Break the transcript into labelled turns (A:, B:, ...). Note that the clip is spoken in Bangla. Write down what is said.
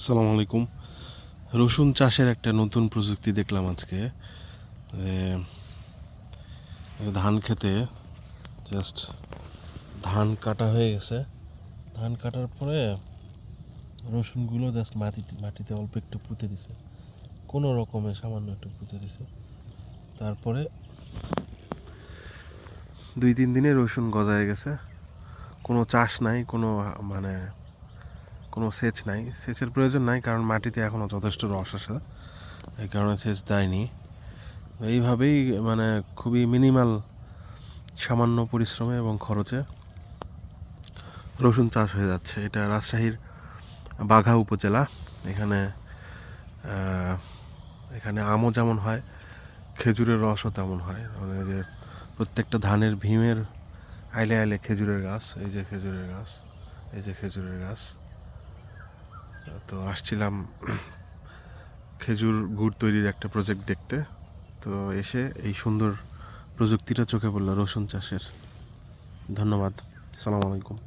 A: আসসালামু আলাইকুম। রসুন চাষের একটা নতুন প্রযুক্তি দেখলাম আজকে। ধান খেতে জাস্ট ধান কাটা হয়ে গেছে। ধান কাটার পরে রসুনগুলো জাস্ট মাটিতে অল্প একটু পুঁতে দিছে, কোনো রকমে সামান্য একটু পুঁতে দিছে। তারপরে 2-3 দিনে রসুন গজায় গেছে। কোনো চাষ নাই, মানে কোনো সেচ নাই, সেচের প্রয়োজন নাই, কারণ মাটিতে এখনও যথেষ্ট রস আছে, এই কারণে সেচ দেয়নি। এইভাবেই মানে খুবই মিনিমাল, সামান্য পরিশ্রমে এবং খরচে রসুন চাষ হয়ে যাচ্ছে। এটা রাজশাহীর বাঘা উপজেলা। এখানে এখানে আমও যেমন হয়, খেজুরের রসও তেমন হয়। মানে যে প্রত্যেকটা ধানের ভীমের আইলে আইলে খেজুরের গাছ, এই যে খেজুরের গাছ, এই যে খেজুরের গাছ। তো আসছিলাম খেজুর গুড় তৈরির একটা প্রজেক্ট দেখতে। তো এসে এই সুন্দর প্রযুক্তিটা চোখে পড়লো রসুন চাষের। ধন্যবাদ। আসসালামু আলাইকুম।